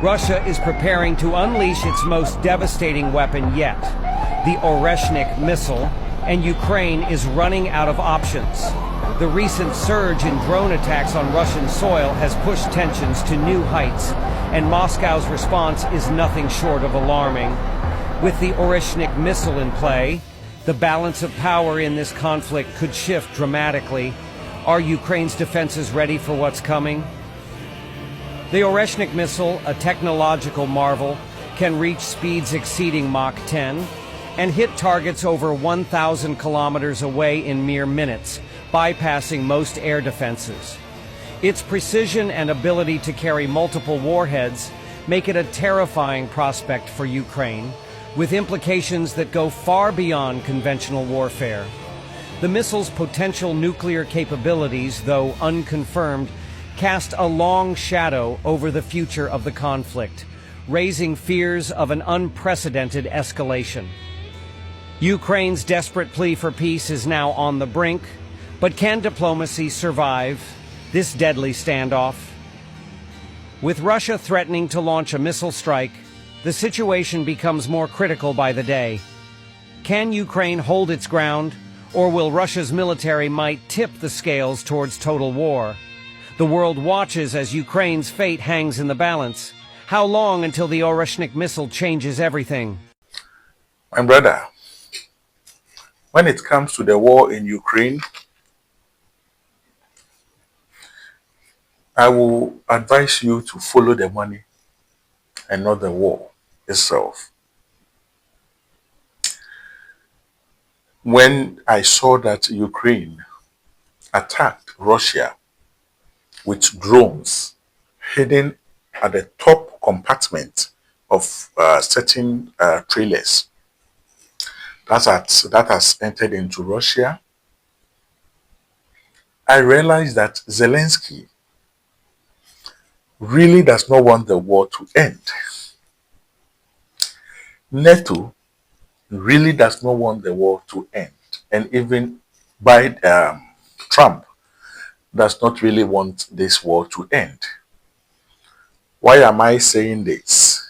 Russia is preparing to unleash its most devastating weapon yet, the Oreshnik missile, and Ukraine is running out of options. The recent surge in drone attacks on Russian soil has pushed tensions to new heights, and Moscow's response is nothing short of alarming. With the Oreshnik missile in play, the balance of power in this conflict could shift dramatically. Are Ukraine's defenses ready for what's coming? The Oreshnik missile, a technological marvel, can reach speeds exceeding Mach 10 and hit targets over 1,000 kilometers away in mere minutes, bypassing most air defenses. Its precision and ability to carry multiple warheads make it a terrifying prospect for Ukraine, with implications that go far beyond conventional warfare. The missile's potential nuclear capabilities, though unconfirmed, cast a long shadow over the future of the conflict, raising fears of an unprecedented escalation. Ukraine's desperate plea for peace is now on the brink, but can diplomacy survive this deadly standoff? With Russia threatening to launch a missile strike, the situation becomes more critical by the day. Can Ukraine hold its ground, or will Russia's military might tip the scales towards total war? The world watches as Ukraine's fate hangs in the balance. How long until the Oreshnik missile changes everything? My brother, when it comes to the war in Ukraine, I will advise you to follow the money and not the war itself. When I saw that Ukraine attacked Russia with drones hidden at the top compartment of certain trailers that has entered into Russia, I realized that Zelensky really does not want the war to end. NATO really does not want the war to end. And even Trump does not really want this war to end. Why am I saying this?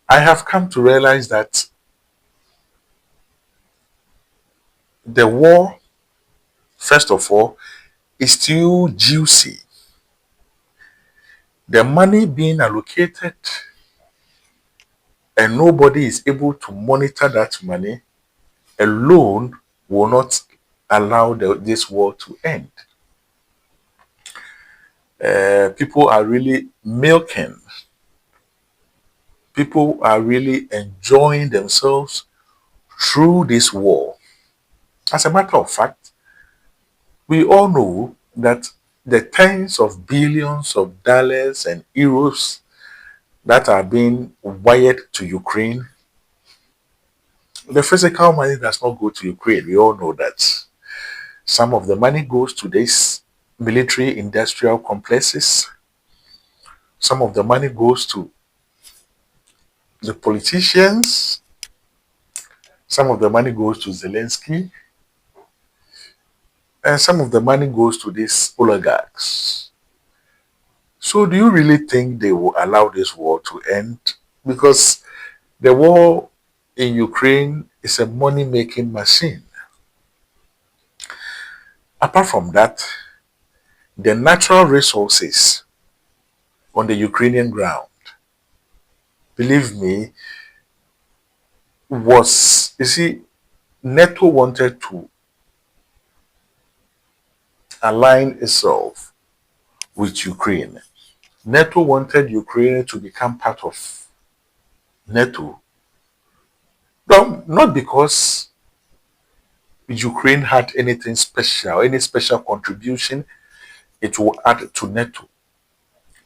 I have come to realize that the war, first of all, is still juicy. The money being allocated and nobody is able to monitor that money alone will not allow this war to end. People are really milking. People are really enjoying themselves through this war. As a matter of fact, we all know that the tens of billions of dollars and euros that are being wired to Ukraine, the physical money does not go to Ukraine. We all know that. Some of the money goes to these military industrial complexes. Some of the money goes to the politicians. Some of the money goes to Zelensky. And some of the money goes to these oligarchs. So do you really think they will allow this war to end? Because the war in Ukraine is a money-making machine. Apart from that, the natural resources on the Ukrainian ground, believe me, NATO wanted to align itself with Ukraine. NATO wanted Ukraine to become part of NATO. No, not because Ukraine had anything special, any special contribution it will add to NATO.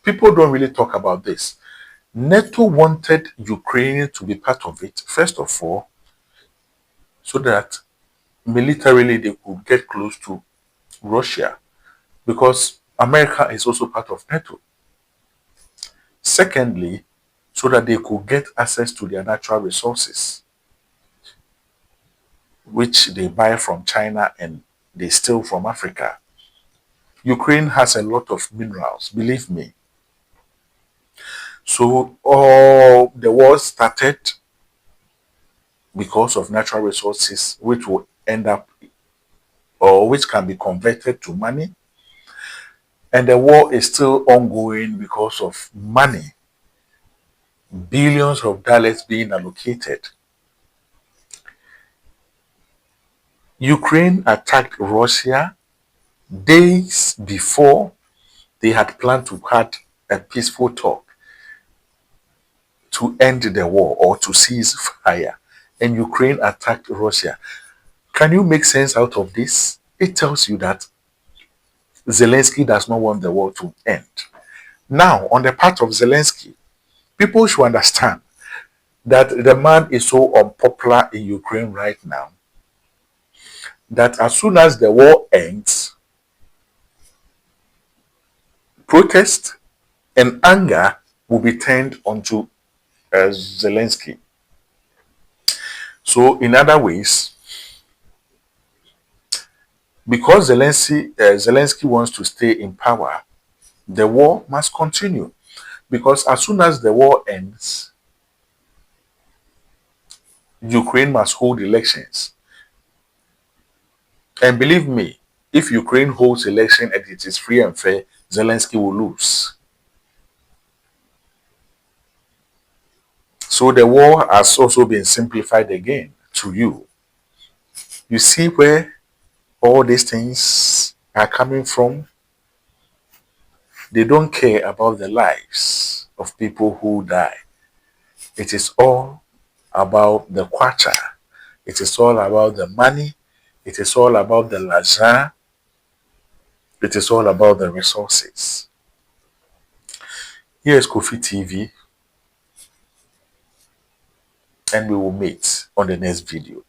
People don't really talk about this. NATO wanted Ukraine to be part of it, first of all, so that militarily they could get close to Russia, because America is also part of NATO. Secondly, so that they could get access to their natural resources, which they buy from China and they steal from Africa. Ukraine has a lot of minerals, believe me. So all the war started because of natural resources, which will end up or which can be converted to money. And the war is still ongoing because of money, billions of dollars being allocated. Ukraine attacked Russia days before they had planned to have a peaceful talk to end the war or to cease fire. And Ukraine attacked Russia. Can you make sense out of this? It tells you that Zelensky does not want the war to end. Now, on the part of Zelensky, people should understand that the man is so unpopular in Ukraine right now that as soon as the war ends, protest and anger will be turned onto Zelensky. So, in other ways, because Zelensky wants to stay in power, the war must continue. Because as soon as the war ends, Ukraine must hold elections. And believe me, if Ukraine holds election and it is free and fair, Zelensky will lose. So the war has also been simplified again to you. You see where all these things are coming from? They don't care about the lives of people who die. It is all about the kwacha. It is all about the money. It is all about the l'argent. It is all about the resources. Here is Kofi TV, and we will meet on the next video.